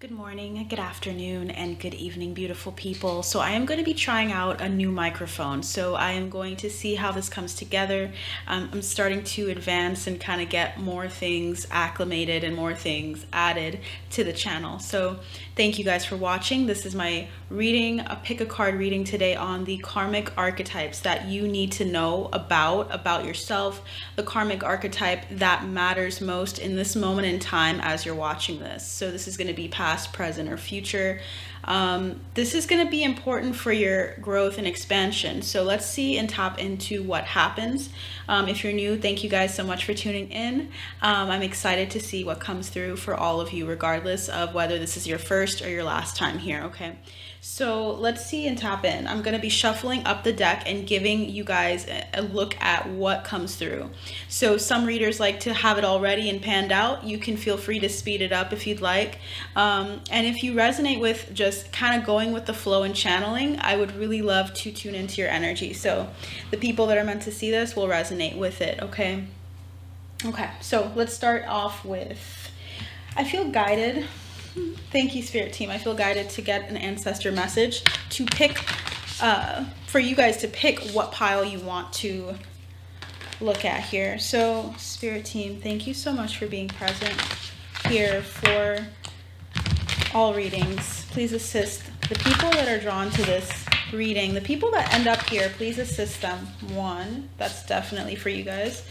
Good morning, good afternoon, and good evening, beautiful people. So I am going to be trying out a new microphone. So I am going to see how this comes together. I'm starting to advance and kind of get more things acclimated and more things added to the channel. So thank you guys for watching. This is my reading, a pick a card reading today on the karmic archetypes that you need to know about yourself, the karmic archetype that matters most in this moment in time as you're watching this. So this is going to be past, present, or future. This is going to be important for your growth and expansion. So let's see and tap into what happens. If you're new, thank you guys so much for tuning in. I'm excited to see what comes through for all of you, regardless of whether this is your first or your last time here, okay? So let's see and tap in. I'm going to be shuffling up the deck and giving you guys a look at what comes through. So some readers like to have it all ready and panned out. You can feel free to speed it up if you'd like. And if you resonate with just kind of going with the flow and channeling, I would really love to tune into your energy. So the people that are meant to see this will resonate with it, okay? Okay, so let's start off with, I feel guided. Thank you, Spirit Team. I feel guided to get an ancestor message to pick, for you guys to pick what pile you want to look at here. So, Spirit Team, thank you so much for being present here for all readings. Please assist the people that are drawn to this reading. The people that end up here, please assist them. One, that's definitely for you guys.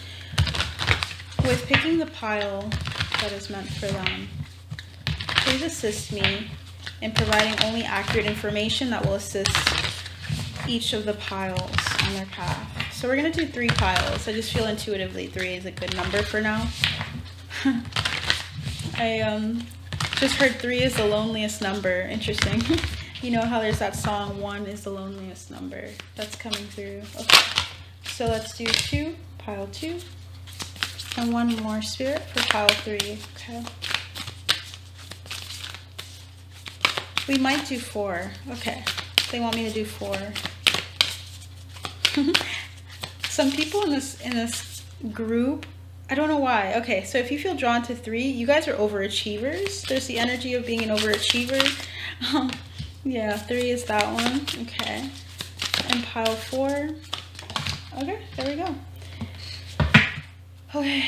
With picking the pile that is meant for them. Please assist me in providing only accurate information that will assist each of the piles on their path. So we're going to do 3 piles. I just feel intuitively 3 is a good number for now. I just heard 3 is the loneliest number. Interesting. You know how there's that song, 1 is the loneliest number. That's coming through. Okay. So let's do 2, pile 2. And 1 more, Spirit, for pile 3. Okay. We might do 4. Okay. They want me to do 4. Some people in this group, I don't know why. Okay, so if you feel drawn to 3, you guys are overachievers. There's the energy of being an overachiever. Yeah, 3 is that one. Okay. And pile 4. Okay, there we go. Okay.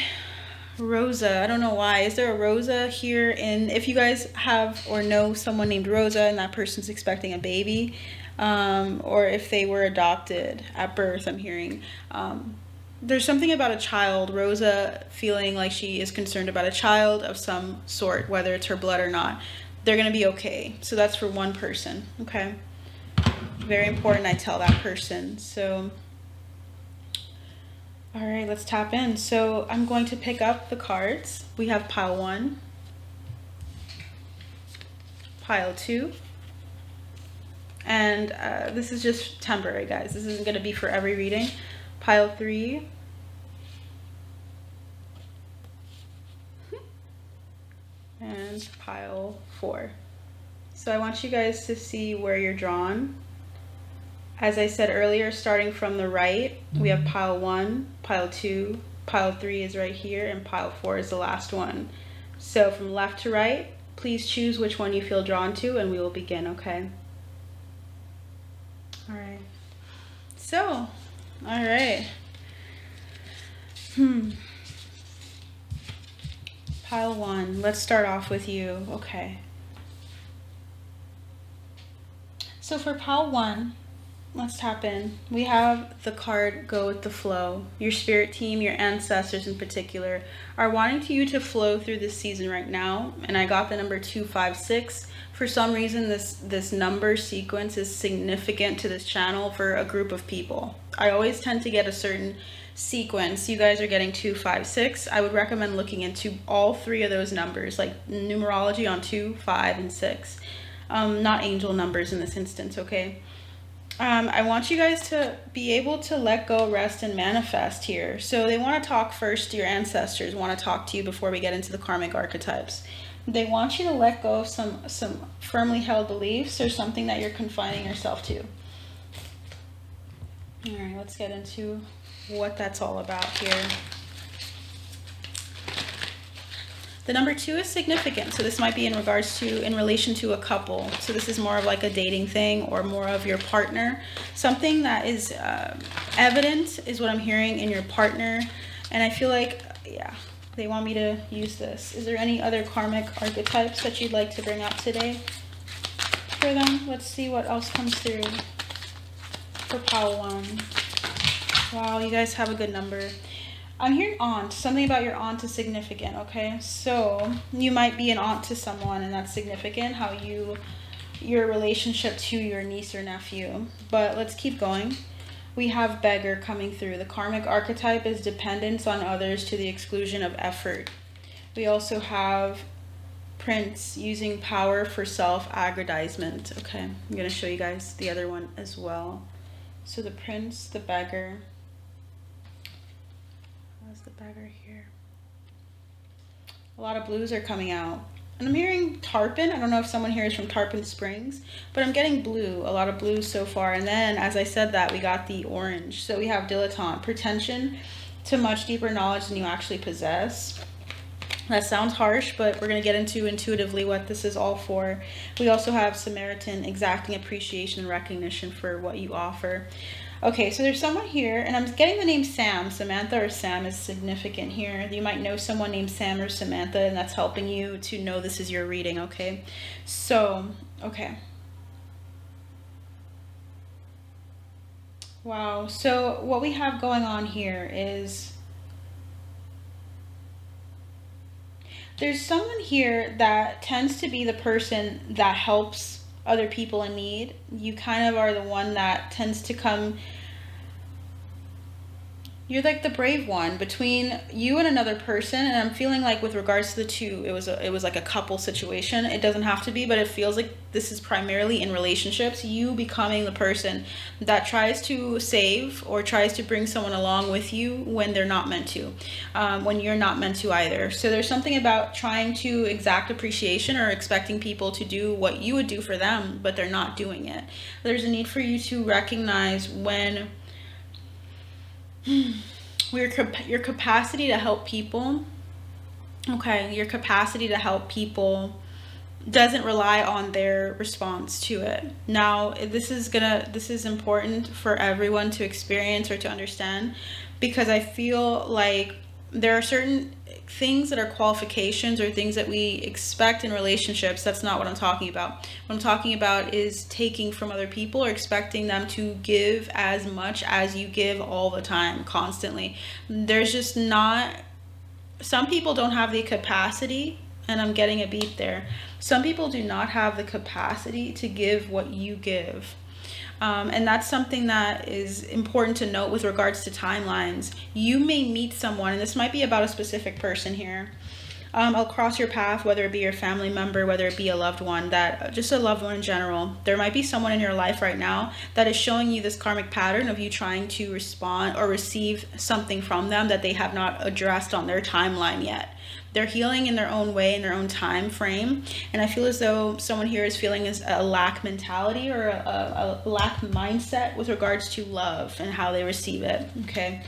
Rosa, I don't know why. Is there a Rosa here? And if you guys have or know someone named Rosa and that person's expecting a baby, or if they were adopted at birth, I'm hearing, there's something about a child, Rosa feeling like she is concerned about a child of some sort, whether it's her blood or not. They're going to be okay. So that's for one person, okay? Very important I tell that person. So all right, let's tap in. So I'm going to pick up the cards. We have pile 1, pile 2, and this is just temporary, guys. This isn't going to be for every reading. Pile 3, and pile 4. So I want you guys to see where you're drawn. As I said earlier, starting from the right, we have pile 1, pile 2, pile 3 is right here, and pile 4 is the last one. So from left to right, please choose which one you feel drawn to, and we will begin, okay? All right. So, all right. Pile 1, let's start off with you, okay. So for pile 1, let's tap in. We have the card Go with the Flow. Your spirit team, your ancestors in particular, are wanting you to flow through this season right now. And I got the number 256. For some reason, this number sequence is significant to this channel for a group of people. I always tend to get a certain sequence. You guys are getting 256. I would recommend looking into all 3 of those numbers, like numerology on 2, 5, and 6. Not angel numbers in this instance, okay? I want you guys to be able to let go, rest, and manifest here. So they want to talk first. Your ancestors want to talk to you before we get into the karmic archetypes. They want you to let go of some firmly held beliefs or something that you're confining yourself to. All right, let's get into what that's all about here. The number 2 is significant. So this might be in relation to a couple. So this is more of like a dating thing or more of your partner. Something that is evident is what I'm hearing in your partner. And I feel like, yeah, they want me to use this. Is there any other karmic archetypes that you'd like to bring out today for them? Let's see what else comes through for pile 1. Wow, you guys have a good number. I'm hearing aunt. Something about your aunt is significant, okay? So you might be an aunt to someone, and that's significant, how your relationship to your niece or nephew. But let's keep going. We have beggar coming through. The karmic archetype is dependence on others to the exclusion of effort. We also have prince, using power for self-aggrandizement. Okay, I'm going to show you guys the other one as well. So the prince, the beggar. How's the beggar here? A lot of blues are coming out. And I'm hearing Tarpon. I don't know if someone here is from Tarpon Springs, but I'm getting blue, a lot of blues so far. And then, as I said that, we got the orange. So we have dilettante, pretension to much deeper knowledge than you actually possess. That sounds harsh, but we're going to get into intuitively what this is all for. We also have Samaritan, exacting appreciation and recognition for what you offer. Okay, so there's someone here, and I'm getting the name Sam. Samantha or Sam is significant here. You might know someone named Sam or Samantha, and that's helping you to know this is your reading, okay? So, okay. Wow, so what we have going on here is there's someone here that tends to be the person that helps other people in need. You kind of are the one that tends to come. You're like the brave one between you and another person, and I'm feeling like with regards to the 2, it was like a couple situation. It doesn't have to be, but it feels like this is primarily in relationships. You becoming the person that tries to save or tries to bring someone along with you when they're not meant to, when you're not meant to either. So there's something about trying to exact appreciation or expecting people to do what you would do for them, but they're not doing it. There's a need for you to recognize when your capacity to help people, okay, your capacity to help people doesn't rely on their response to it. Now, this is important for everyone to experience or to understand, because I feel like there are certain things that are qualifications or things that we expect in relationships. That's not what I'm talking about. What I'm talking about is taking from other people or expecting them to give as much as you give all the time, constantly. There's just not, some people don't have the capacity, and I'm getting a beep there. Some people do not have the capacity to give what you give. And that's something that is important to note with regards to timelines. You may meet someone, and this might be about a specific person here. I'll cross your path, whether it be your family member, whether it be a loved one, just a loved one in general. There might be someone in your life right now that is showing you this karmic pattern of you trying to respond or receive something from them that they have not addressed on their timeline yet. They're healing in their own way, in their own time frame. And I feel as though someone here is feeling a lack mentality or a lack mindset with regards to love and how they receive it, okay?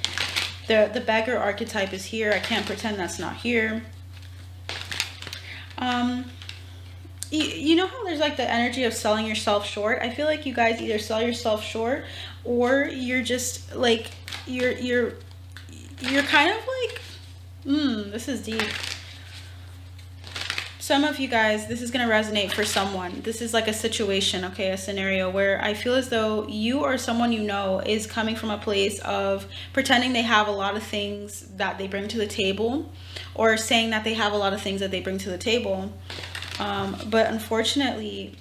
The beggar archetype is here. I can't pretend that's not here. You know how there's like the energy of selling yourself short? I feel like you guys either sell yourself short, or you're just like, you're kind of like, this is deep. Some of you guys, this is going to resonate for someone. This is like a situation, okay, a scenario where I feel as though you or someone you know is coming from a place of pretending they have a lot of things that they bring to the table, or saying that they have a lot of things that they bring to the table. But unfortunately,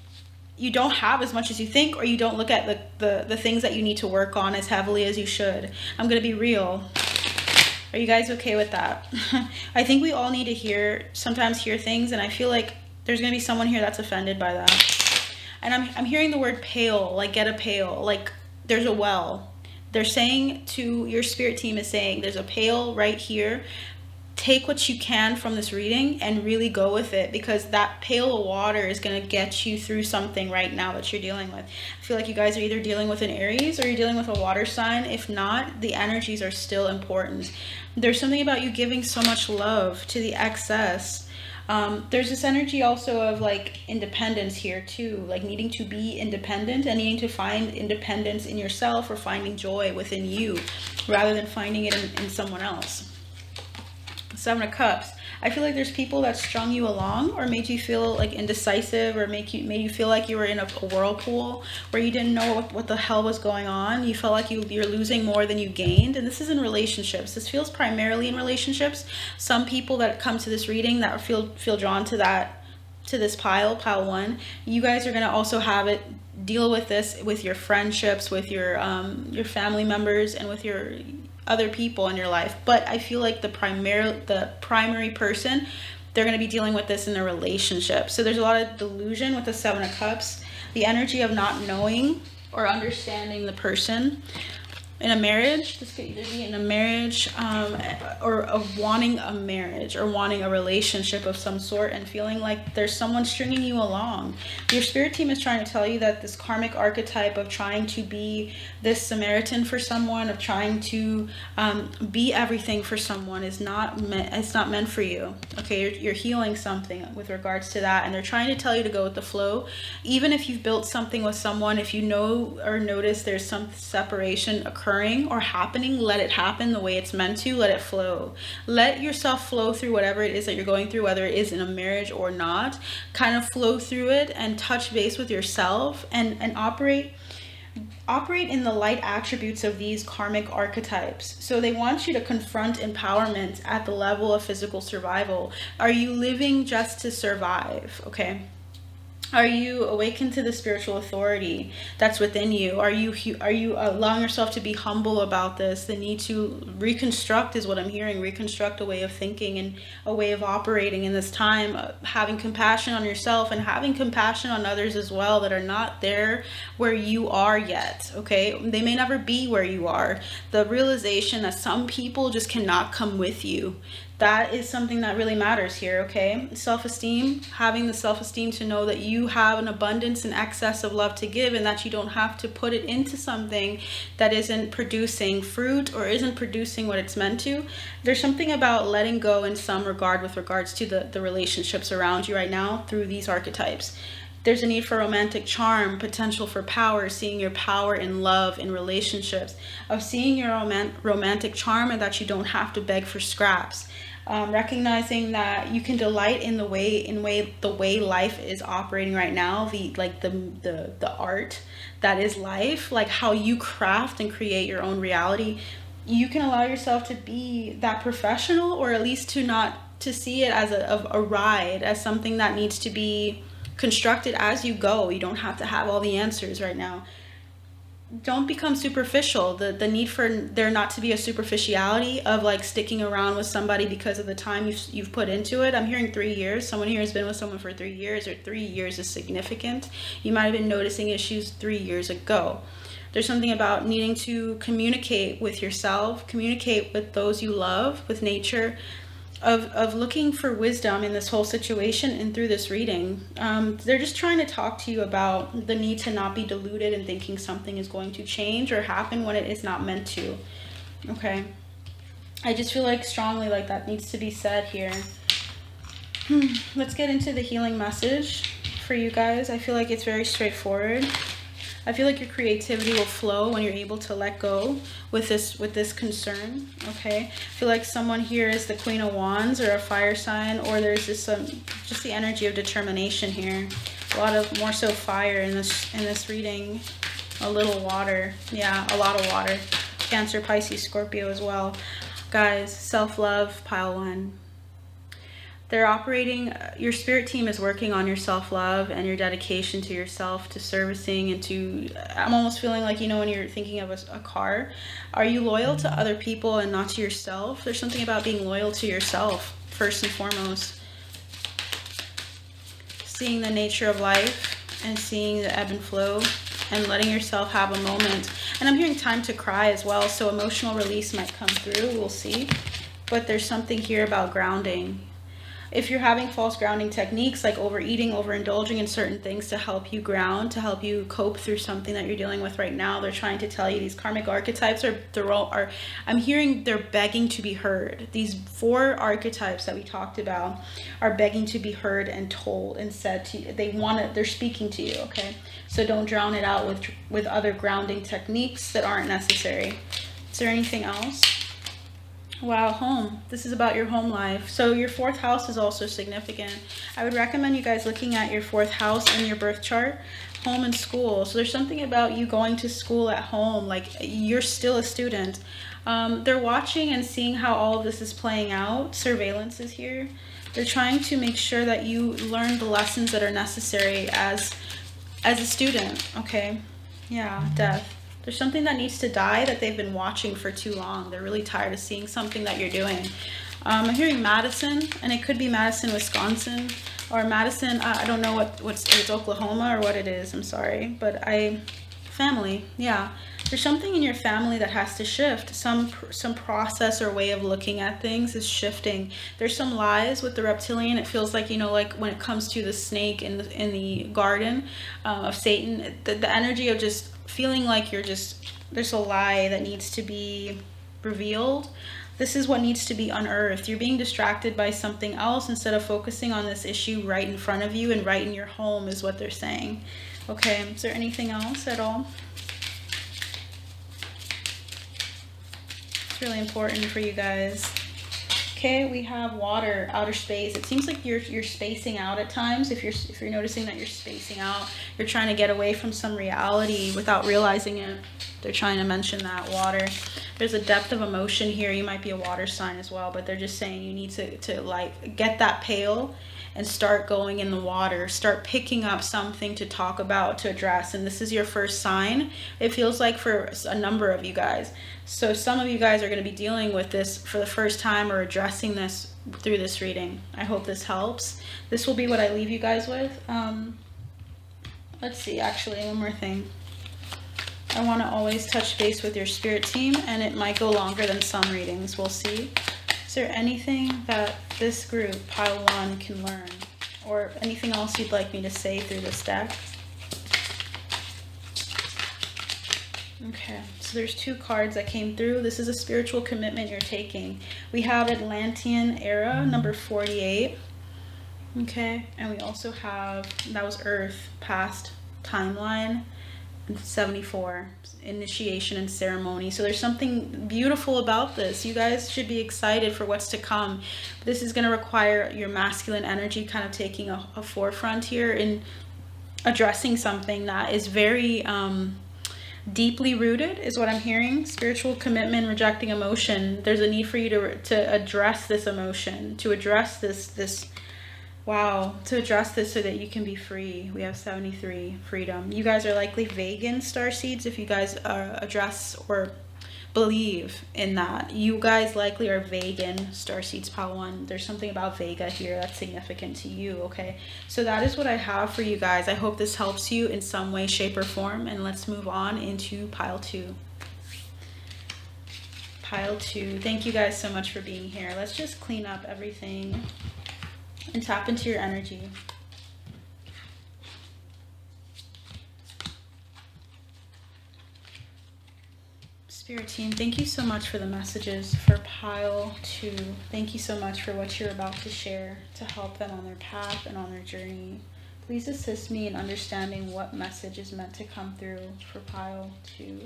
you don't have as much as you think, or you don't look at the things that you need to work on as heavily as you should. I'm going to be real. Are you guys okay with that? I think we all need to sometimes hear things, and I feel like there's going to be someone here that's offended by that. And I'm hearing the word pail, like get a pail, like there's a well. They're saying to your spirit team is saying there's a pail right here. Take what you can from this reading and really go with it, because that pail of water is going to get you through something right now that you're dealing with. I feel like you guys are either dealing with an Aries or you're dealing with a water sign. If not, the energies are still important. There's something about you giving so much love to the excess. There's this energy also of like independence here too, like needing to be independent and needing to find independence in yourself, or finding joy within you rather than finding it in someone else. Seven of Cups. I feel like there's people that strung you along or made you feel like indecisive, or made you feel like you were in a whirlpool where you didn't know what the hell was going on. You felt like you're losing more than you gained. And this is in relationships. This feels primarily in relationships. Some people that come to this reading that feel drawn to this pile one, you guys are going to also have it deal with this with your friendships, with your family members, and with your other people in your life. But I feel like the primary person, they're going to be dealing with this in their relationship. So there's a lot of delusion with the Seven of Cups, the energy of not knowing or understanding the person. In a marriage, this could either be in a marriage, or of wanting a marriage or wanting a relationship of some sort, and feeling like there's someone stringing you along. Your spirit team is trying to tell you that this karmic archetype of trying to be this Samaritan for someone, of trying to be everything for someone, is not meant for you. Okay, you're healing something with regards to that, and they're trying to tell you to go with the flow. Even if you've built something with someone, if you know or notice there's some separation occurring or happening, let it happen the way it's meant to. Let it flow. Let yourself flow through whatever it is that you're going through, whether it is in a marriage or not. Kind of flow through it and touch base with yourself, and operate in the light attributes of these karmic archetypes. So they want you to confront empowerment at the level of physical survival. Are you living just to survive? Okay. Are you awakened to the spiritual authority that's within you? Are you allowing yourself to be humble about this? The need to reconstruct is what I'm hearing. Reconstruct a way of thinking and a way of operating in this time. Having compassion on yourself and having compassion on others as well that are not there where you are yet. Okay, they may never be where you are. The realization that some people just cannot come with you. That is something that really matters here, okay? Self-esteem, having the self-esteem to know that you have an abundance and excess of love to give, and that you don't have to put it into something that isn't producing fruit or isn't producing what it's meant to. There's something about letting go in some regard with regards to the relationships around you right now through these archetypes. There's a need for romantic charm, potential for power, seeing your power in love, in relationships, of seeing your romantic charm, and that you don't have to beg for scraps. Recognizing that you can delight in the way life is operating right now, the art that is life, like how you craft and create your own reality. You can allow yourself to be that professional, or at least to see it as a ride, as something that needs to be constructed as you go. You don't have to have all the answers right now. Don't become superficial. The need for there not to be a superficiality of like sticking around with somebody because of the time you've put into it. I'm hearing 3 years. Someone here has been with someone for 3 years, or 3 years is significant. You might have been noticing issues 3 years ago. There's something about needing to communicate with yourself, communicate with those you love, with nature, of looking for wisdom in this whole situation and through this reading. They're just trying to talk to you about the need to not be deluded in thinking something is going to change or happen when it is not meant to. Okay. I just feel like strongly like that needs to be said here. Let's get into the healing message for you guys. I feel like it's very straightforward. I feel like your creativity will flow when you're able to let go with this concern. Okay, I feel like someone here is the Queen of Wands or a fire sign, or there's this just the energy of determination here. A lot of more so fire in this reading. A little water, yeah, a lot of water. Cancer, Pisces, Scorpio as well. Guys, self-love, pile 1. They're operating, your spirit team is working on your self-love and your dedication to yourself, to servicing, and to, I'm almost feeling like, you know, when you're thinking of a car, are you loyal to other people and not to yourself? There's something about being loyal to yourself, first and foremost. Seeing the nature of life and seeing the ebb and flow and letting yourself have a moment. And I'm hearing time to cry as well, so emotional release might come through, we'll see. But there's something here about grounding. if you're having false grounding techniques like overeating, overindulging in certain things to help you ground, to help you cope through something that you're dealing with right now, they're trying to tell you these karmic archetypes are I'm hearing they're begging to be heard. These 4 archetypes that we talked about are begging to be heard and told and said to you. They're speaking to you, okay? So don't drown it out with other grounding techniques that aren't necessary. Is there anything else? Wow, home. This is about your home life. So your 4th house is also significant. I would recommend you guys looking at your 4th house in your birth chart, home and school. So there's something about you going to school at home, like you're still a student. They're watching and seeing how all of this is playing out. Surveillance is here. They're trying to make sure that you learn the lessons that are necessary as a student, okay? Yeah, death. There's something that needs to die that they've been watching for too long. They're really tired of seeing something that you're doing. I'm hearing Madison, and it could be Madison, Wisconsin, or Madison, I don't know it's Oklahoma or what it is, I'm sorry. But family, yeah. There's something in your family that has to shift. Some process or way of looking at things is shifting. There's some lies with the reptilian. It feels like, you know, like when it comes to the snake in the garden of Satan, the energy of just feeling like there's a lie that needs to be revealed. This is what needs to be unearthed. You're being distracted by something else instead of focusing on this issue right in front of you and right in your home is what they're saying. Okay, is there anything else at all? It's really important for you guys. Okay, we have water, outer space. It seems like you're spacing out at times. If you're noticing that you're spacing out, you're trying to get away from some reality without realizing it. They're trying to mention that water. There's a depth of emotion here. You might be a water sign as well, but they're just saying you need to like get that pail and start going in the water. Start picking up something to talk about, to address. And this is your first sign. It feels like for a number of you guys. So some of you guys are going to be dealing with this for the first time or addressing this through this reading. I hope this helps. This will be what I leave you guys with. Let's see, actually, one more thing. I want to always touch base with your spirit team, and it might go longer than some readings. We'll see. Is there anything that this group, pile 1, can learn? Or anything else you'd like me to say through this deck? Okay, so there's 2 cards that came through. This is a spiritual commitment you're taking. We have Atlantean era, number 48. Okay, and we also have, that was Earth, past timeline, 74, initiation and ceremony. So there's something beautiful about this. You guys should be excited for what's to come. This is going to require your masculine energy kind of taking a forefront here in addressing something that is very deeply rooted, is what I'm hearing. Spiritual commitment, rejecting emotion. There's a need for you to address this emotion, to address this wow, to address this so that you can be free. We have 73, freedom. You guys are likely vegan starseeds if you guys address or believe in that. You guys likely are vegan starseeds, pile 1. There's something about Vega here that's significant to you, okay? So that is what I have for you guys. I hope this helps you in some way, shape, or form. And let's move on into pile 2. Pile 2. Thank you guys so much for being here. Let's just clean up everything and tap into your energy. Spirit team, thank you so much for the messages for pile 2. Thank you so much for what you're about to share to help them on their path and on their journey. Please assist me in understanding what message is meant to come through for pile 2.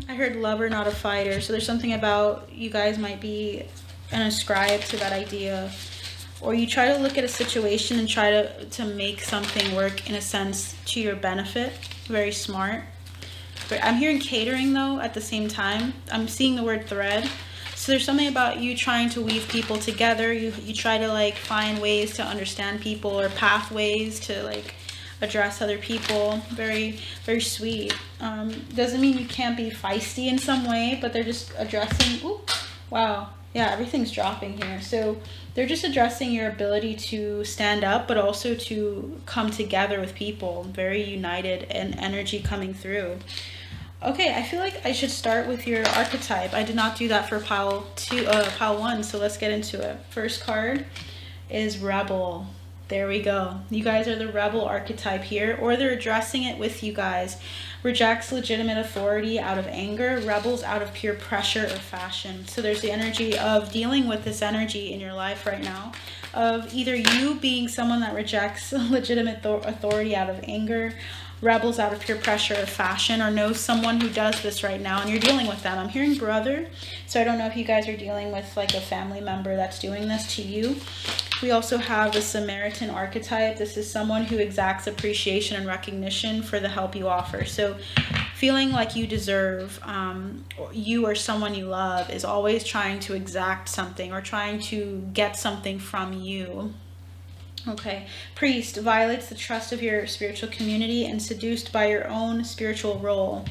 I heard lover, not a fighter. So there's something about you guys might be an ascribe to that idea. Or you try to look at a situation and try to make something work in a sense to your benefit. Very smart. But I'm hearing catering though at the same time. I'm seeing the word thread. So there's something about you trying to weave people together. You try to like find ways to understand people or pathways to like address other people. Very, very sweet. Doesn't mean you can't be feisty in some way, but they're just addressing, ooh, wow, yeah, everything's dropping here. So they're just addressing your ability to stand up, but also to come together with people. Very united and energy coming through. Okay, I feel like I should start with your archetype. I did not do that for pile 1, so let's get into it. First card is Rebel. There we go. You guys are the rebel archetype here, or they're addressing it with you guys. Rejects legitimate authority out of anger, rebels out of pure pressure or fashion. So there's the energy of dealing with this energy in your life right now, of either you being someone that rejects legitimate authority out of anger, rebels out of pure pressure or fashion, or knows someone who does this right now and you're dealing with them. I'm hearing brother, so I don't know if you guys are dealing with like a family member that's doing this to you. We also have the Samaritan archetype. This is someone who exacts appreciation and recognition for the help you offer. So feeling like you deserve, you or someone you love is always trying to exact something or trying to get something from you. Okay, priest violates the trust of your spiritual community and seduced by your own spiritual role.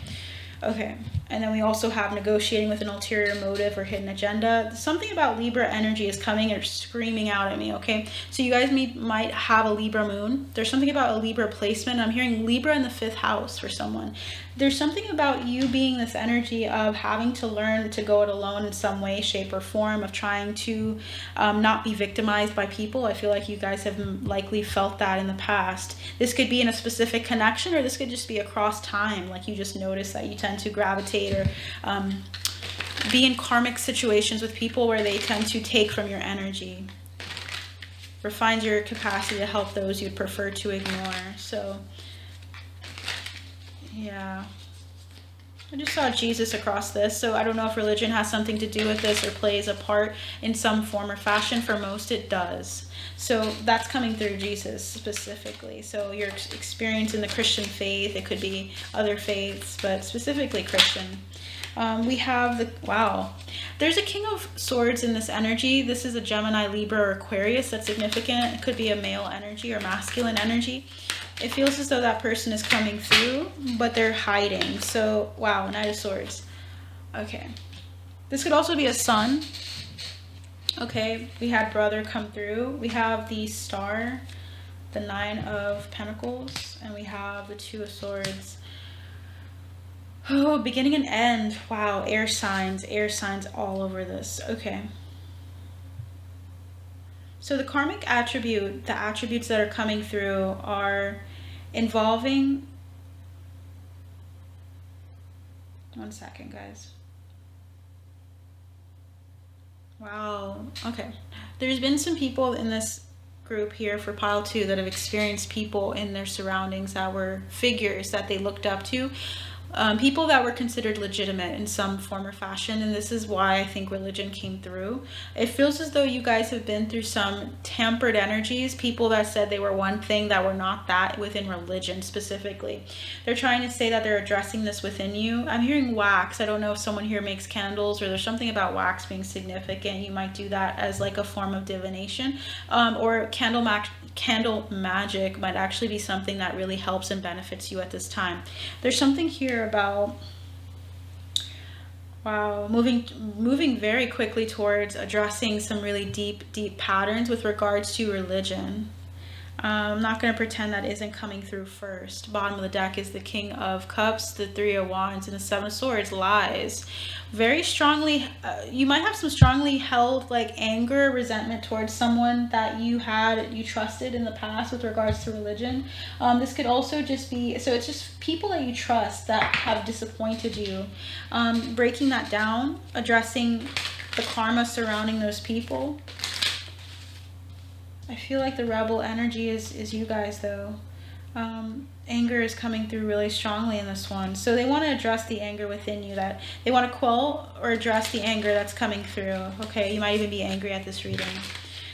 Okay, and then we also have negotiating with an ulterior motive or hidden agenda. Something about Libra energy is coming or screaming out at me, okay? So you guys might have a Libra moon. There's something about a Libra placement. I'm hearing Libra in the 5th house for someone. There's something about you being this energy of having to learn to go it alone in some way, shape, or form, of trying to not be victimized by people. I feel like you guys have likely felt that in the past. This could be in a specific connection, or this could just be across time. Like you just notice that you tend to gravitate or be in karmic situations with people where they tend to take from your energy. Refines your capacity to help those you'd prefer to ignore. So yeah, I just saw Jesus across this, so I don't know if religion has something to do with this or plays a part in some form or fashion. For most, it does. So that's coming through Jesus specifically. So your experience in the Christian faith, it could be other faiths, but specifically Christian. We have the, wow, there's a King of Swords in this energy. This is a Gemini, Libra, or Aquarius. That's significant. It could be a male energy or masculine energy. It feels as though that person is coming through, but they're hiding. So, wow, Knight of Swords. Okay. This could also be a sun. Okay, we had brother come through. We have the Star, the 9 of Pentacles, and we have the 2 of Swords. Oh, beginning and end. Wow, air signs all over this. Okay. So the karmic attribute, the attributes that are coming through are involving, one second guys. Wow, okay. There's been some people in this group here for pile 2 that have experienced people in their surroundings that were figures that they looked up to. People that were considered legitimate in some form or fashion, and this is why I think religion came through. It feels as though you guys have been through some tampered energies, people that said they were one thing that were not that within religion specifically. They're trying to say that they're addressing this within you. I'm hearing wax. I don't know if someone here makes candles, or there's something about wax being significant. You might do that as like a form of divination, or candle magic might actually be something that really helps and benefits you at this time. There's something here about, wow, moving very quickly towards addressing some really deep patterns with regards to religion. I'm not going to pretend that isn't coming through first. Bottom of the deck is the King of Cups, the 3 of Wands, and the 7 of Swords. Lies. Very strongly, you might have some strongly held like anger, resentment towards someone that you trusted in the past with regards to religion. This could also just be, so it's just people that you trust that have disappointed you. Breaking that down, addressing the karma surrounding those people. I feel like the rebel energy is you guys though. Anger is coming through really strongly in this one. So they want to address the anger within you, that they want to quell or address the anger that's coming through. Okay, you might even be angry at this reading.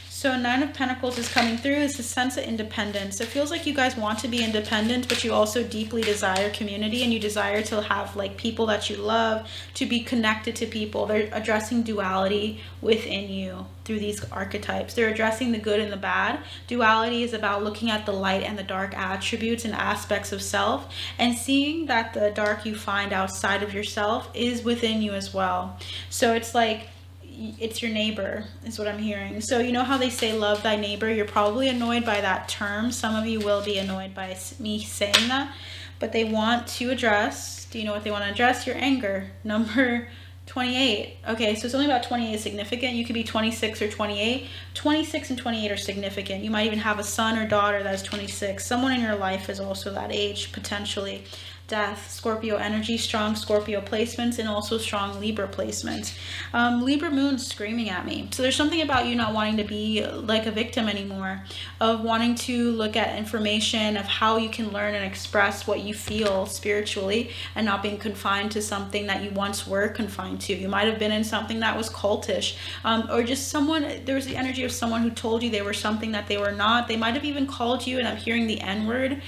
So 9 of Pentacles is coming through. It's a sense of independence. It feels like you guys want to be independent, but you also deeply desire community, and you desire to have like people that you love, to be connected to people. They're addressing duality within you through these archetypes. They're addressing the good and the bad. Duality is about looking at the light and the dark attributes and aspects of self, and seeing that the dark you find outside of yourself is within you as well. So it's like, it's your neighbor is what I'm hearing. So you know how they say love thy neighbor? You're probably annoyed by that term. Some of you will be annoyed by me saying that, but they want to address, do you know what they want to address? Your anger. Number 28. Okay, so something about 28 is significant. You could be 26 or 28. 26 and 28 are significant. You might even have a son or daughter that is 26. Someone in your life is also that age, potentially. Death, Scorpio energy, strong Scorpio placements, and also strong Libra placements. Libra moon's screaming at me. So there's something about you not wanting to be like a victim anymore, of wanting to look at information of how you can learn and express what you feel spiritually, and not being confined to something that you once were confined to. You might have been in something that was cultish, or just someone, there was the energy of someone who told you they were something that they were not. They might have even called you, and I'm hearing the N-word,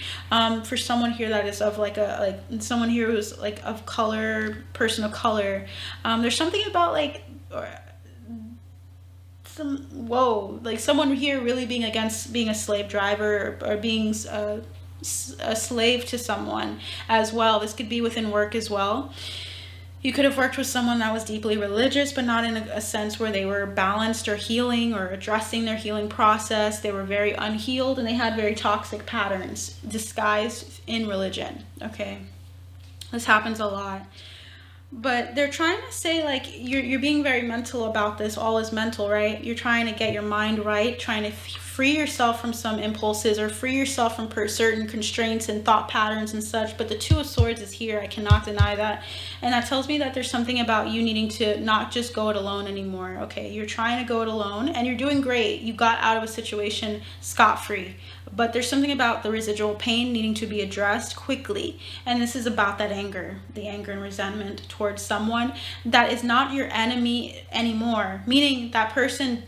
for someone here that is of like someone here who's like of color, person of color. There's something about like like someone here really being against being a slave driver, or being a slave to someone as well. This could be within work as well. You could have worked with someone that was deeply religious, but not in a sense where they were balanced or healing or addressing their healing process. They were very unhealed, and they had very toxic patterns disguised in religion. Okay, this happens a lot. But they're trying to say, like, you're being very mental about this. All is mental, right? You're trying to get your mind right, trying to free yourself from some impulses, or free yourself from certain constraints and thought patterns and such. But the Two of Swords is here. I cannot deny that. And that tells me that there's something about you needing to not just go it alone anymore. Okay, you're trying to go it alone, and you're doing great. You got out of a situation scot-free. But there's something about the residual pain needing to be addressed quickly. And this is about that anger, the anger and resentment towards someone that is not your enemy anymore. Meaning that person,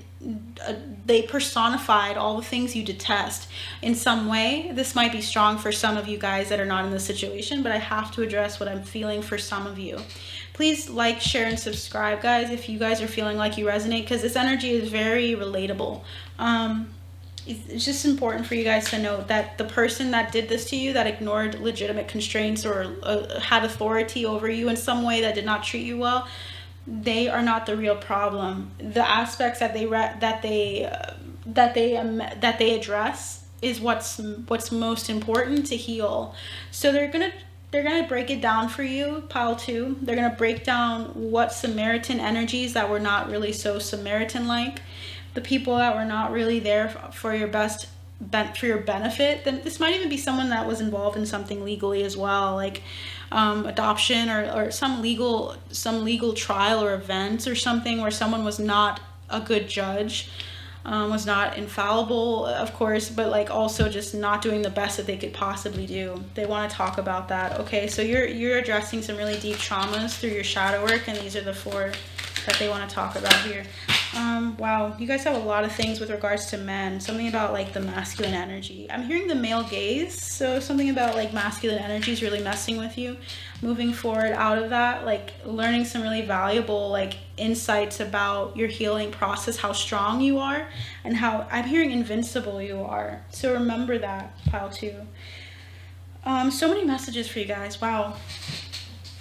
they personified all the things you detest in some way. This might be strong for some of you guys that are not in this situation, but I have to address what I'm feeling for some of you. Please like, share, and subscribe, guys, if you guys are feeling like you resonate, because this energy is very relatable. It's just important for you guys to know that the person that did this to you, that ignored legitimate constraints, or had authority over you in some way that did not treat you well, they are not the real problem. The aspects that they address is what's most important to heal. So they're gonna break it down for you, pile 2. They're gonna break down what Samaritan energies that were not really so Samaritan-like, the people that were not really there for your benefit. Then this might even be someone that was involved in something legally as well, like adoption, or some legal trial or event or something where someone was not a good judge, was not infallible, of course, but like also just not doing the best that they could possibly do. They want to talk about that. Okay, so you're addressing some really deep traumas through your shadow work, and these are the 4 that they want to talk about here. Wow, you guys have a lot of things with regards to men. Something about like the masculine energy. I'm hearing the male gaze, so something about like masculine energy is really messing with you. Moving forward out of that, like learning some really valuable like insights about your healing process, how strong you are, and how I'm hearing invincible you are. So remember that, pile 2. So many messages for you guys. Wow.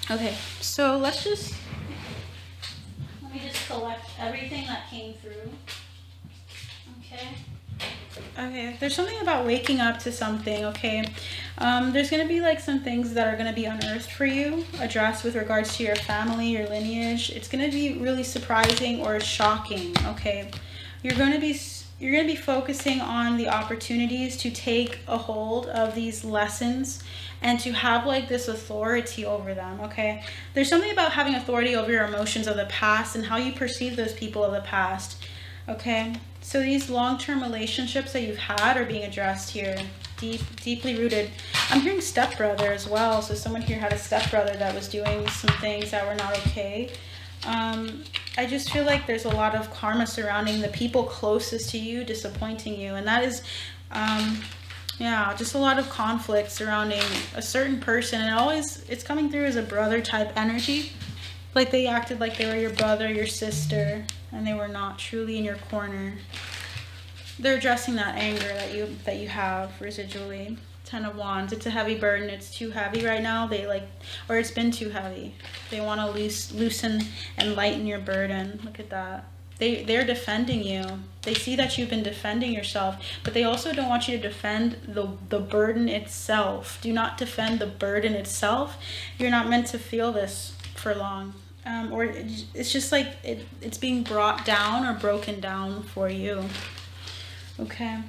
Okay, so let me just collect everything that came through. Okay, there's something about waking up to something. Okay, there's going to be like some things that are going to be unearthed for you, addressed with regards to your family, your lineage. It's going to be really surprising or shocking. Okay, you're going to be focusing on the opportunities to take a hold of these lessons and to have like this authority over them. Okay, there's something about having authority over your emotions of the past and how you perceive those people of the past. Okay, so these long-term relationships that you've had are being addressed here, deeply rooted. I'm hearing stepbrother as well, so someone here had a stepbrother that was doing some things that were not okay. I just feel like there's a lot of karma surrounding the people closest to you disappointing you, and that is yeah, just a lot of conflict surrounding a certain person, and it's coming through as a brother type energy, like they acted like they were your brother, your sister, and they were not truly in your corner. They're addressing that anger that you have residually. 10 of Wands, it's a heavy burden. It's too heavy right now. Or it's been too heavy. They want to loosen and lighten your burden. Look at that. They're defending you. They see that you've been defending yourself, but they also don't want you to defend the burden itself. Do not defend the burden itself. You're not meant to feel this for long. Or it's just like it's being brought down or broken down for you. Okay.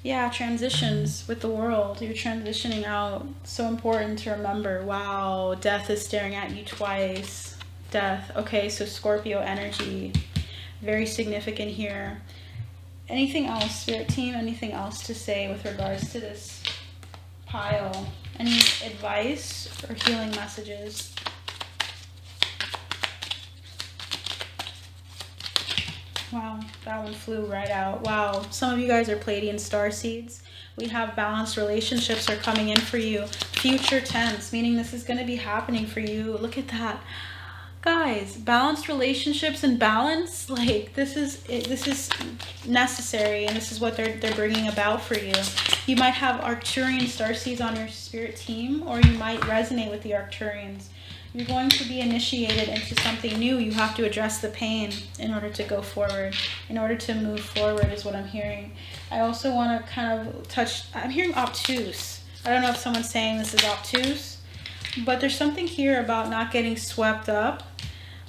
Yeah, transitions with the world. You're transitioning out. So important to remember. Wow, death is staring at you twice. Death. Okay, so Scorpio energy. Very significant here. Anything else, Spirit Team? Anything else to say with regards to this pile? Any advice or healing messages? Wow, that one flew right out. Wow, some of you guys are Pleiadian starseeds. We have balanced relationships are coming in for you. Future tense, meaning this is going to be happening for you. Look at that. Guys, balanced relationships and balance, like this is necessary, and this is what they're bringing about for you. You might have Arcturian starseeds on your spirit team, or you might resonate with the Arcturians. You're going to be initiated into something new. You have to address the pain in order to go forward, in order to move forward is what I'm hearing. I also want to kind of touch, I'm hearing obtuse. I don't know if someone's saying this is obtuse, but there's something here about not getting swept up.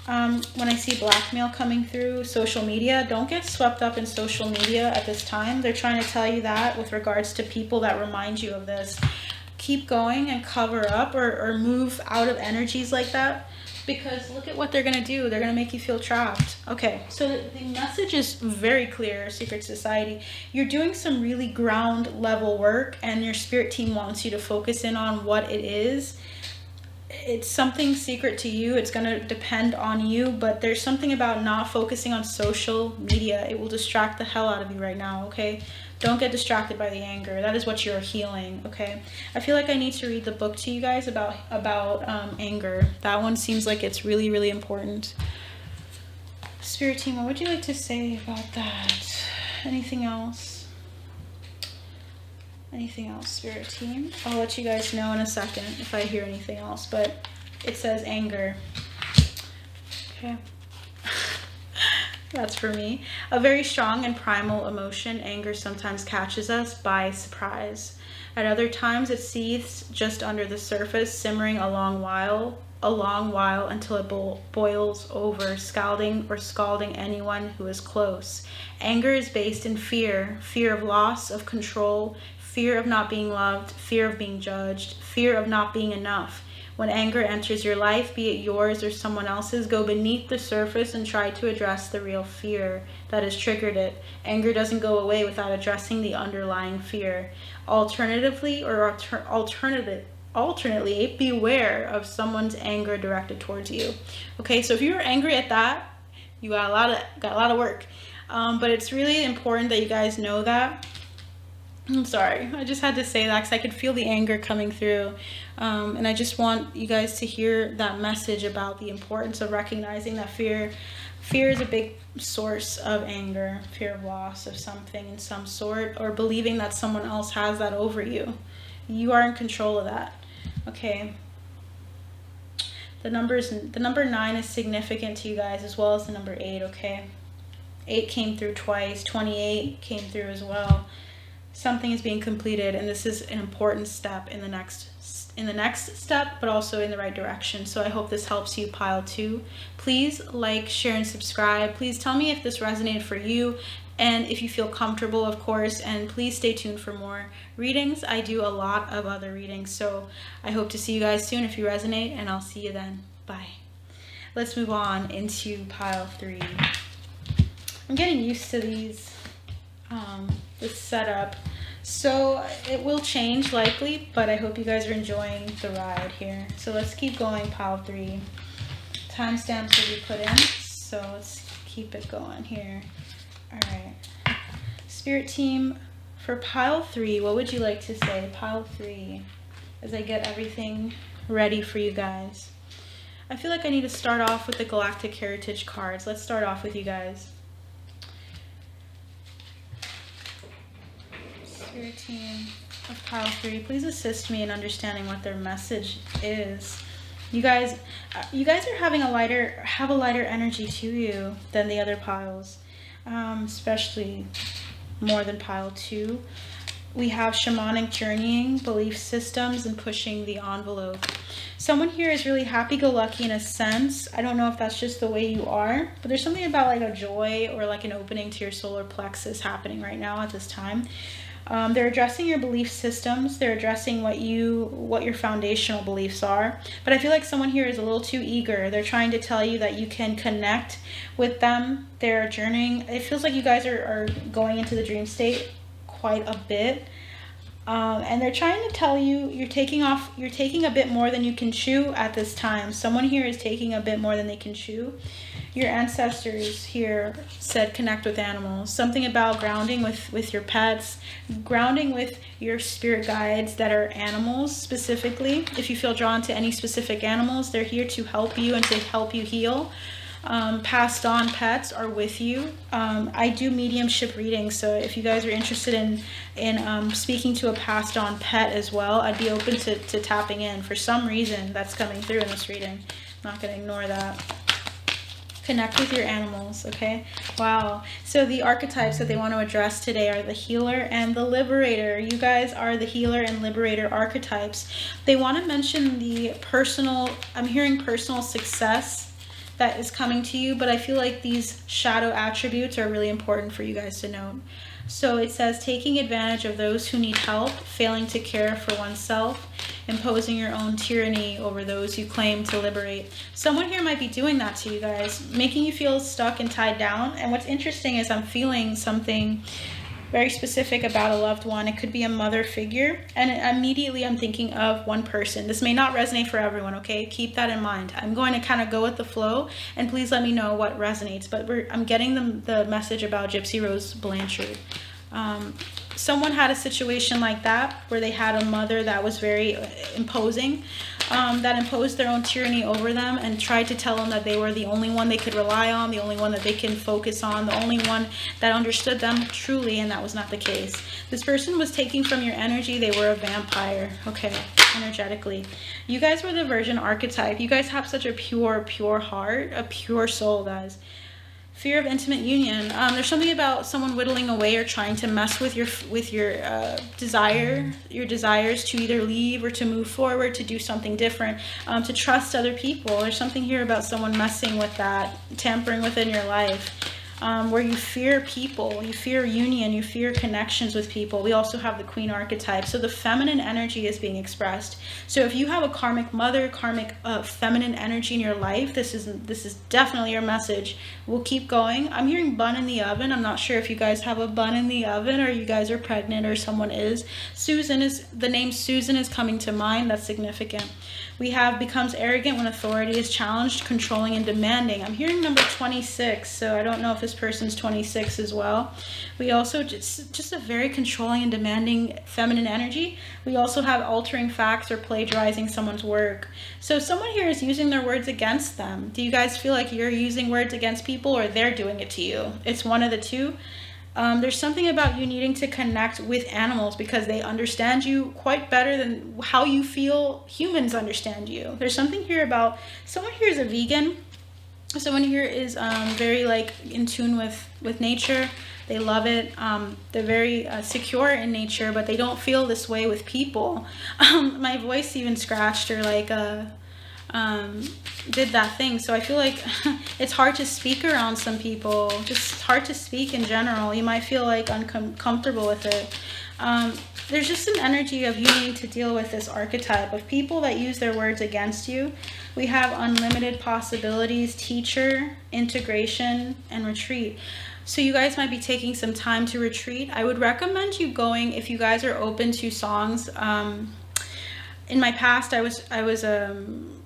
When I see blackmail coming through social media, don't get swept up in social media at this time. They're trying to tell you that with regards to people that remind you of this. Keep going and cover up or move out of energies like that, because look at what they're going to do. They're going to make you feel trapped. Okay, so the message is very clear, Secret Society. You're doing some really ground level work, and your spirit team wants you to focus in on what it is. It's something secret to you. It's going to depend on you, but there's something about not focusing on social media. It will distract the hell out of you right now, okay? Don't get distracted by the anger. That is what you're healing, okay? I feel like I need to read the book to you guys about anger. That one seems like it's really, really important. Spirit team, what would you like to say about that? Anything else? Anything else, Spirit Team? I'll let you guys know in a second if I hear anything else, but it says anger. Okay. That's for me. A very strong and primal emotion, anger sometimes catches us by surprise. At other times, it seethes just under the surface, simmering a long while until it boils over, scalding or scalding anyone who is close. Anger is based in fear of loss of control, fear of not being loved, fear of being judged, fear of not being enough. When anger enters your life, be it yours or someone else's, go beneath the surface and try to address the real fear that has triggered it. Anger doesn't go away without addressing the underlying fear. Alternatively, alternately, beware of someone's anger directed towards you. Okay, so if you're angry at that, you got a lot of work. But it's really important that you guys know that. I'm sorry, I just had to say that because I could feel the anger coming through. And I just want you guys to hear that message about the importance of recognizing that fear is a big source of anger, fear of loss of something in some sort, or believing that someone else has that over you. You are in control of that. Okay. The number 9 is significant to you guys, as well as the number 8, okay? 8 came through twice, 28 came through as well. Something is being completed, and this is an important step in the next step, but also in the right direction. So I hope this helps you, pile 2. Please like, share, and subscribe. Please tell me if this resonated for you, and if you feel comfortable, of course, and please stay tuned for more readings. I do a lot of other readings, so I hope to see you guys soon if you resonate, and I'll see you then. Bye. Let's move on into pile 3. I'm getting used to these, this setup, so it will change likely, but I hope you guys are enjoying the ride here. So let's keep going, pile 3. Timestamps will be put in, so let's keep it going here. All right, Spirit Team, for pile 3, what would you like to say? Pile 3, as I get everything ready for you guys. I feel like I need to start off with the Galactic Heritage cards. Let's start off with you guys. Spirit Team of pile 3, please assist me in understanding what their message is. You guys are having have a lighter energy to you than the other piles, especially more than pile 2. We have shamanic journeying, belief systems, and pushing the envelope. Someone here is really happy-go-lucky in a sense. I don't know if that's just the way you are, but there's something about like a joy or like an opening to your solar plexus happening right now at this time. They're addressing your belief systems. They're addressing what your foundational beliefs are. But I feel like someone here is a little too eager. They're trying to tell you that you can connect with them. They're journeying. It feels like you guys are going into the dream state quite a bit. And they're trying to tell you you're taking a bit more than you can chew at this time. Someone here is taking a bit more than they can chew. Your ancestors here said connect with animals. Something about grounding with your pets, grounding with your spirit guides that are animals specifically. If you feel drawn to any specific animals, they're here to help you and to help you heal. Passed on pets are with you. I do mediumship readings, so if you guys are interested in speaking to a passed on pet as well, I'd be open to tapping in. For some reason, that's coming through in this reading. I'm not going to ignore that. Connect with your animals, okay? Wow. So the archetypes that they want to address today are the healer and the liberator. You guys are the healer and liberator archetypes. They want to mention the I'm hearing personal success that is coming to you, but I feel like these shadow attributes are really important for you guys to know. So it says taking advantage of those who need help, failing to care for oneself, imposing your own tyranny over those you claim to liberate. Someone here might be doing that to you guys, making you feel stuck and tied down. And what's interesting is I'm feeling something very specific about a loved one. It could be a mother figure, and immediately I'm thinking of one person. This may not resonate for everyone, okay? Keep that in mind. I'm going to kind of go with the flow, and please let me know what resonates. But I'm getting the message about Gypsy Rose Blanchard. Someone had a situation like that where they had a mother that was very imposing, that imposed their own tyranny over them and tried to tell them that they were the only one they could rely on, the only one that they can focus on, the only one that understood them truly, and that was not the case. This person was taking from your energy. They were a vampire, okay, energetically. You guys were the Virgin archetype. You guys have such a pure heart, a pure soul, guys. Fear of intimate union. There's something about someone whittling away or trying to mess with your desires to either leave or to move forward, to do something different, to trust other people. There's something here about someone messing with that, tampering within your life. Where you fear people, you fear union, you fear connections with people. We also have the Queen archetype. So the feminine energy is being expressed. So if you have a karmic mother, karmic feminine energy in your life, this is definitely your message. We'll keep going. I'm hearing bun in the oven. I'm not sure if you guys have a bun in the oven or you guys are pregnant or someone is. The name Susan is coming to mind. That's significant. We have becomes arrogant when authority is challenged, controlling and demanding. I'm hearing number 26, so I don't know if this person's 26 as well. We also just a very controlling and demanding feminine energy. We also have altering facts or plagiarizing someone's work. So someone here is using their words against them. Do you guys feel like you're using words against people or they're doing it to you? It's one of the two. There's something about you needing to connect with animals because they understand you quite better than how you feel humans understand you. There's something here about someone here is a vegan. Someone here is very like in tune with nature. They love it. They're very secure in nature, but they don't feel this way with people. My voice even scratched or like did that thing. So I feel like it's hard to speak around some people. Just hard to speak in general. You might feel like uncomfortable with it. There's just an energy of you needing to deal with this archetype of people that use their words against you. We have unlimited possibilities, teacher, integration, and retreat. So you guys might be taking some time to retreat. I would recommend you going if you guys are open to songs. In my past, I was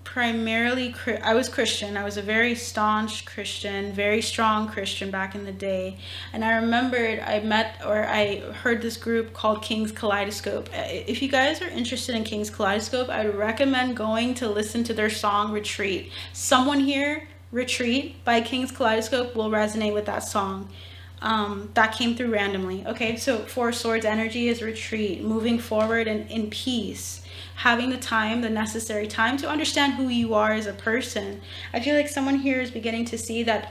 primarily Christian. I was a very staunch Christian, very strong Christian back in the day. And I remembered I heard this group called King's Kaleidoscope. If you guys are interested in King's Kaleidoscope, I would recommend going to listen to their song Retreat. Someone here, Retreat by King's Kaleidoscope, will resonate with that song. That came through randomly. Okay, so Four of Swords energy is retreat, moving forward and in peace, having the time, the necessary time to understand who you are as a person. I feel like someone here is beginning to see that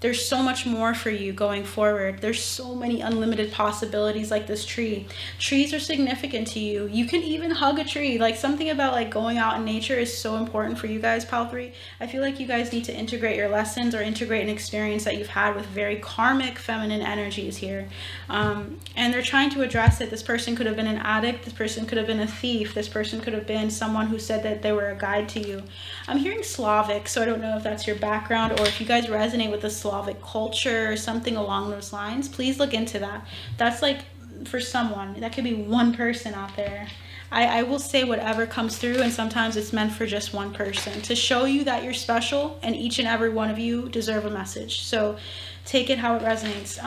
there's so much more for you going forward. There's so many unlimited possibilities, like this tree. Trees are significant to you. You can even hug a tree. Like, something about like going out in nature is so important for you guys, Pile 3. I feel like you guys need to integrate your lessons or integrate an experience that you've had with very karmic feminine energies here. And they're trying to address it. This person could have been an addict. This person could have been a thief. This person could have been someone who said that they were a guide to you. I'm hearing Slavic, so I don't know if that's your background or if you guys resonate with the Slavic culture or something along those lines. Please look into that. That's like for someone. That could be one person out there. I will say whatever comes through, and sometimes it's meant for just one person to show you that you're special, and each and every one of you deserve a message. So take it how it resonates.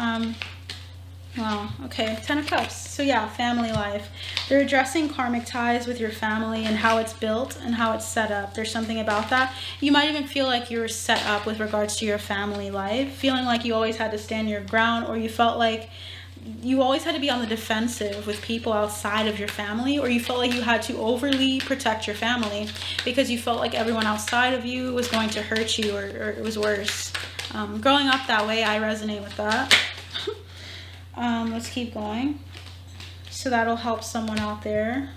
Wow, okay, 10 of Cups. So yeah, family life. They're addressing karmic ties with your family and how it's built and how it's set up. There's something about that. You might even feel like you're set up with regards to your family life, feeling like you always had to stand your ground, or you felt like you always had to be on the defensive with people outside of your family, or you felt like you had to overly protect your family because you felt like everyone outside of you was going to hurt you, or it was worse. Growing up that way, I resonate with that. Let's keep going. So that'll help someone out there.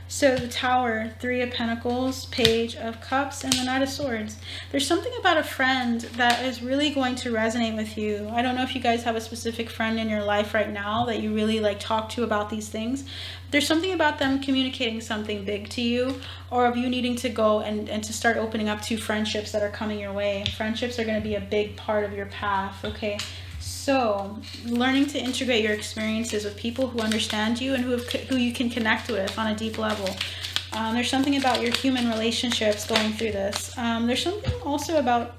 So the Tower, 3 of Pentacles, Page of Cups, and the Knight of Swords. There's something about a friend that is really going to resonate with you. I don't know if you guys have a specific friend in your life right now that you really like talk to about these things. There's something about them communicating something big to you, or of you needing to go and to start opening up to friendships that are coming your way. Friendships are going to be a big part of your path, okay? So, learning to integrate your experiences with people who understand you and who you can connect with on a deep level. There's something about your human relationships going through this. There's something also about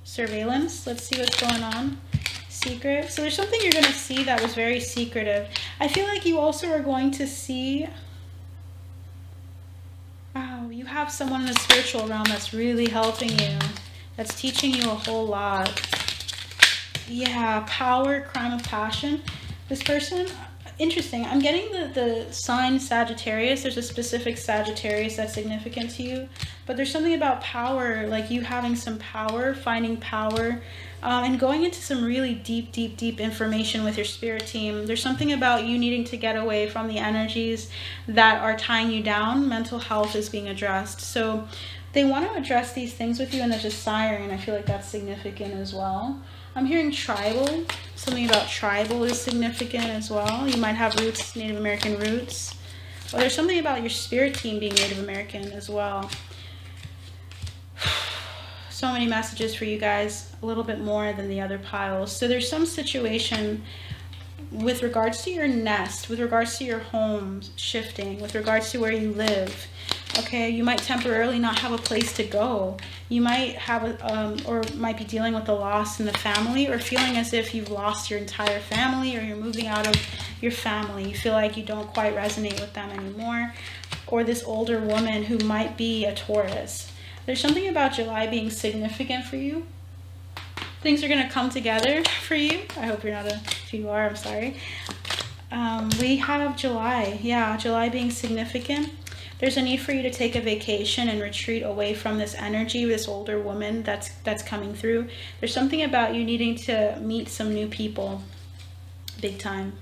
surveillance. Let's see what's going on. Secret. So there's something you're going to see that was very secretive. I feel like you also are going to see... Wow, you have someone in the spiritual realm that's really helping you. That's teaching you a whole lot. Yeah, power, crime of passion. This person, interesting. I'm getting the sign Sagittarius. There's a specific Sagittarius that's significant to you. But there's something about power, like you having some power, finding power, and going into some really deep, deep, deep information with your spirit team. There's something about you needing to get away from the energies that are tying you down. Mental health is being addressed. So they want to address these things with you, and there's a siren. I feel like that's significant as well. I'm hearing tribal. Something about tribal is significant as well. You might have roots, Native American roots. Or there's something about your spirit team being Native American as well. So many messages for you guys, a little bit more than the other piles. So there's some situation with regards to your nest, with regards to your home shifting, with regards to where you live. Okay, you might temporarily not have a place to go. You might have or might be dealing with a loss in the family, or feeling as if you've lost your entire family, or you're moving out of your family. You feel like you don't quite resonate with them anymore. Or this older woman who might be a Taurus. There's something about July being significant for you. Things are going to come together for you. I hope you're not if you are, I'm sorry. We have July. Yeah, July being significant. There's a need for you to take a vacation and retreat away from this energy, this older woman that's coming through. There's something about you needing to meet some new people, big time.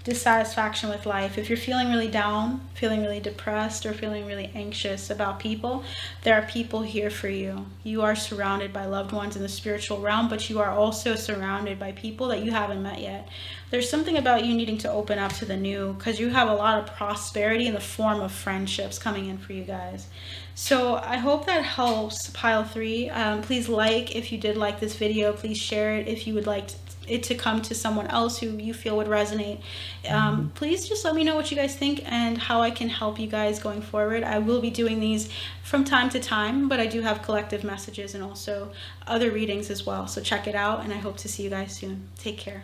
Dissatisfaction with life. If you're feeling really down, feeling really depressed, or feeling really anxious about people, there are people here for you. You are surrounded by loved ones in the spiritual realm, but you are also surrounded by people that you haven't met yet. There's something about you needing to open up to the new, because you have a lot of prosperity in the form of friendships coming in for you guys. So I hope that helps, pile 3. Please like if you did like this video. Please share it if you would like it to come to someone else who you feel would resonate. Please just let me know what you guys think and how I can help you guys going forward. I will be doing these from time to time, but I do have collective messages and also other readings as well. So check it out, and I hope to see you guys soon. Take care.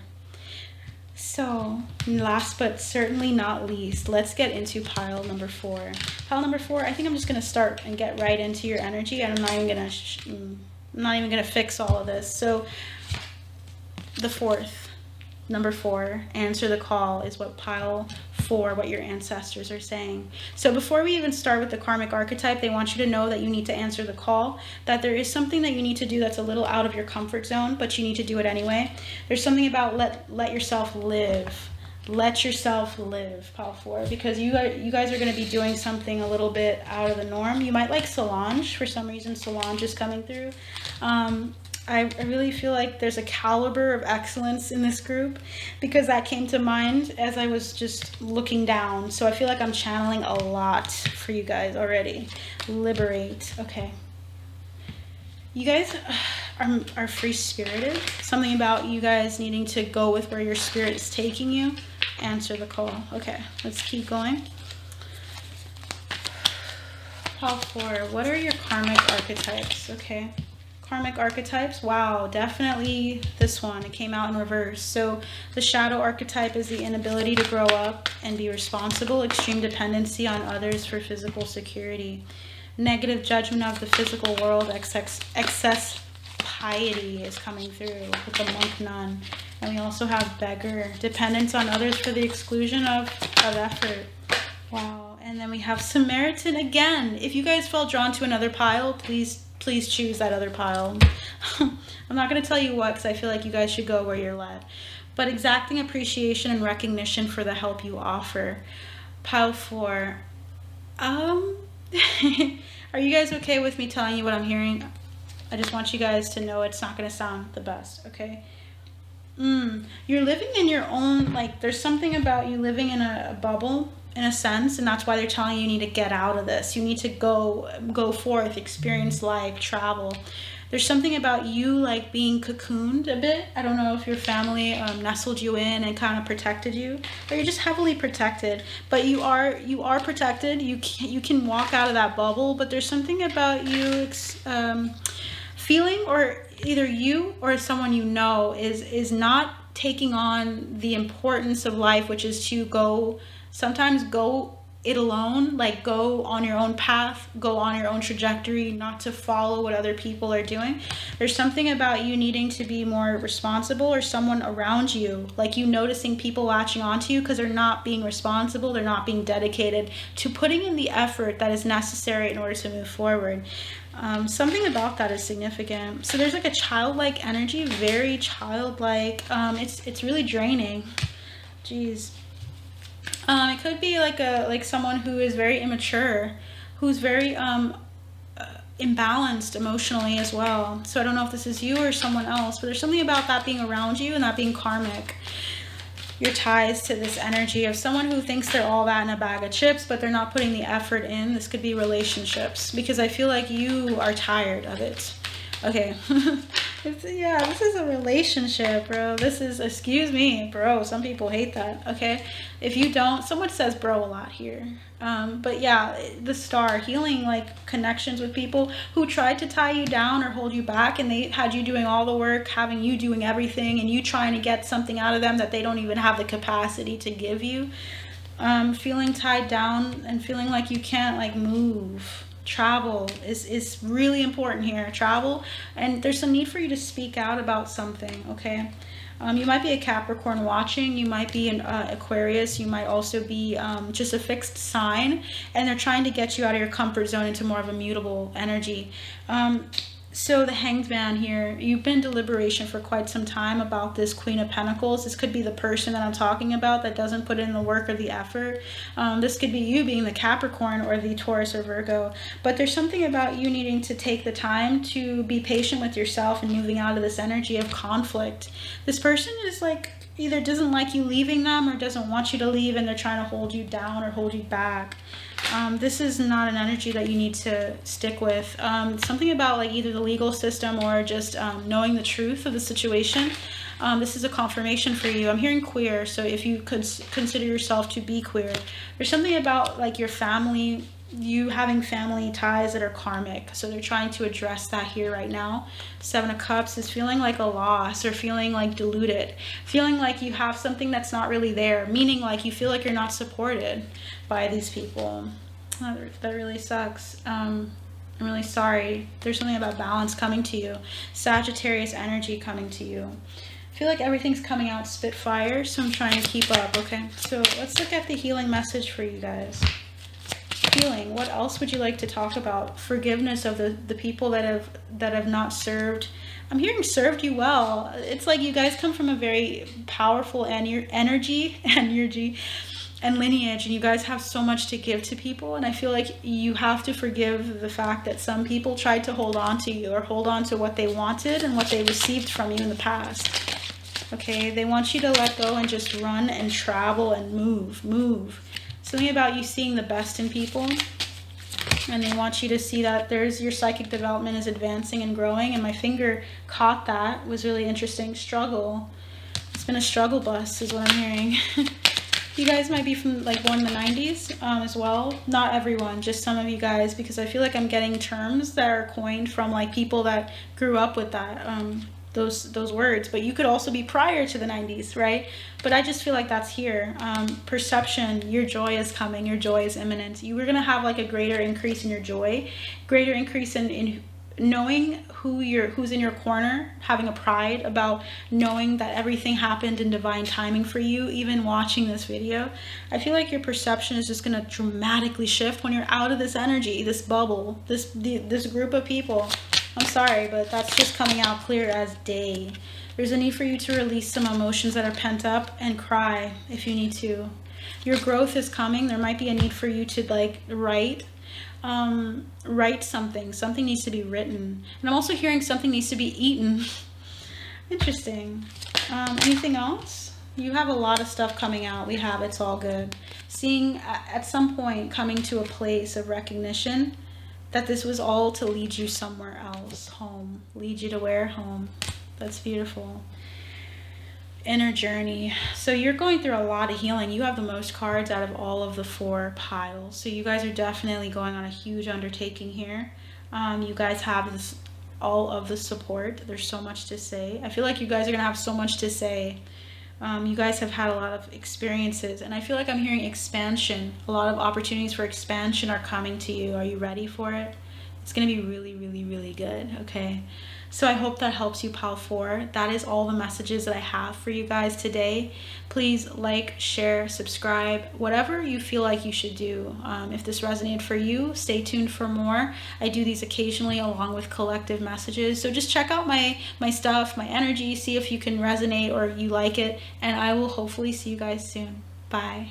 So last but certainly not least, let's get into pile number 4. Pile number 4, I think I'm just going to start and get right into your energy. I'm not even going to fix all of this. So the fourth. Number 4, answer the call is what pile 4, what your ancestors are saying. So before we even start with the karmic archetype, they want you to know that you need to answer the call, that there is something that you need to do that's a little out of your comfort zone, but you need to do it anyway. There's something about let yourself live. Let yourself live, pile 4, because you guys are going to be doing something a little bit out of the norm. You might like Solange. For some reason, Solange is coming through. I really feel like there's a caliber of excellence in this group, because that came to mind as I was just looking down. So I feel like I'm channeling a lot for you guys already. Liberate. Okay. You guys are free-spirited. Something about you guys needing to go with where your spirit is taking you. Answer the call. Okay, let's keep going. Pile 4. What are your karmic archetypes? Okay. Karmic archetypes, wow, definitely this one. It came out in reverse. So the shadow archetype is the inability to grow up and be responsible, extreme dependency on others for physical security, negative judgment of the physical world, excess piety is coming through with the monk nun. And we also have beggar, dependence on others for the exclusion of effort. Wow. And then we have Samaritan again. If you guys felt drawn to another pile, please choose that other pile. I'm not going to tell you what, because I feel like you guys should go where you're led. But exacting appreciation and recognition for the help you offer. Pile 4. Are you guys okay with me telling you what I'm hearing? I just want you guys to know it's not going to sound the best, okay? You're living in your own, like, there's something about you living in a bubble, in a sense, and that's why they're telling you need to get out of this. You need to go forth, experience life, travel. There's something about you like being cocooned a bit. I don't know if your family nestled you in and kind of protected you, or you're just heavily protected. But you are protected. You can walk out of that bubble. But there's something about you feeling, or either you or someone you know is not taking on the importance of life, which is to sometimes go it alone, like go on your own path, go on your own trajectory, not to follow what other people are doing. There's something about you needing to be more responsible, or someone around you, like you noticing people latching onto you because they're not being responsible, they're not being dedicated to putting in the effort that is necessary in order to move forward. Something about that is significant. So there's like a childlike energy, very childlike. It's really draining. Jeez. It could be like someone who is very immature, who's very imbalanced emotionally as well. So I don't know if this is you or someone else, but there's something about that being around you and that being karmic. Your ties to this energy of someone who thinks they're all that in a bag of chips, but they're not putting the effort in. This could be relationships, because I feel like you are tired of it. Okay. Yeah, this is a relationship, bro. This is, excuse me, bro. Some people hate that, okay? If you don't, someone says bro a lot here. But yeah, the star, healing like connections with people who tried to tie you down or hold you back, and they had you doing all the work, having you doing everything, and you trying to get something out of them that they don't even have the capacity to give you. Feeling tied down and feeling like you can't like move. Travel is really important here. Travel, and there's a need for you to speak out about something, okay? You might be a Capricorn watching, you might be an Aquarius, you might also be just a fixed sign, and they're trying to get you out of your comfort zone into more of a mutable energy. So the Hanged Man here, you've been in deliberation for quite some time about this Queen of Pentacles. This could be the person that I'm talking about that doesn't put in the work or the effort. This could be you being the Capricorn or the Taurus or Virgo. But there's something about you needing to take the time to be patient with yourself and moving out of this energy of conflict. This person is like either doesn't like you leaving them or doesn't want you to leave, and they're trying to hold you down or hold you back. This is not an energy that you need to stick with. Something about like either the legal system or just knowing the truth of the situation. This is a confirmation for you. I'm hearing queer, so if you could consider yourself to be queer, there's something about like your family, you having family ties that are karmic, so they're trying to address that here right now. 7 of Cups is feeling like a loss, or feeling like diluted, feeling like you have something that's not really there, meaning like you feel like you're not supported by these people. That really sucks. I'm really sorry. There's something about balance coming to you. Sagittarius energy coming to you. feel like everything's coming out spitfire, so I'm trying to keep up. Okay, so let's look at the healing message for you guys. Healing. What else would you like to talk about? Forgiveness of the people that have not served. I'm hearing served you well. It's like you guys come from a very powerful energy and lineage, and you guys have so much to give to people, and I feel like you have to forgive the fact that some people tried to hold on to you or hold on to what they wanted and what they received from you in the past. Okay, they want you to let go and just run and travel and move. Something about you seeing the best in people, and they want you to see that your psychic development is advancing and growing, and my finger caught that. It was really interesting. Struggle. It's been a struggle bus is what I'm hearing. You guys might be from like born in the 90s as well. Not everyone, just some of you guys, because I feel like I'm getting terms that are coined from like people that grew up with that, those words. But you could also be prior to the 90s, right? But I just feel like that's here. Perception, your joy is coming, your joy is imminent. You were gonna have like a greater increase in your joy, greater increase in knowing who's in your corner, having a pride about knowing that everything happened in divine timing for you. Even watching this video, I feel like your perception is just going to dramatically shift when you're out of this energy, this bubble, this group of people. I'm sorry, but that's just coming out clear as day. There's a need for you to release some emotions that are pent up and cry if you need to. Your growth is coming. There might be a need for you to like write something needs to be written, and I'm also hearing something needs to be eaten. Interesting. Anything else? You have a lot of stuff coming out. It's all good. Seeing at some point coming to a place of recognition that this was all to lead you somewhere else, home, lead you to where? Home. That's beautiful. Inner journey. So you're going through a lot of healing. You have the most cards out of all of the 4 piles, so you guys are definitely going on a huge undertaking here. You guys have all of the support. There's so much to say. I feel like you guys are gonna have so much to say. You guys have had a lot of experiences, and I feel like I'm hearing expansion. A lot of opportunities for expansion are coming to you. Are you ready for it? It's gonna be really, really, really good. Okay, so I hope that helps you, Pal 4. That is all the messages that I have for you guys today. Please like, share, subscribe, whatever you feel like you should do. If this resonated for you, stay tuned for more. I do these occasionally along with collective messages, so just check out my stuff, my energy, see if you can resonate or you like it, and I will hopefully see you guys soon. Bye.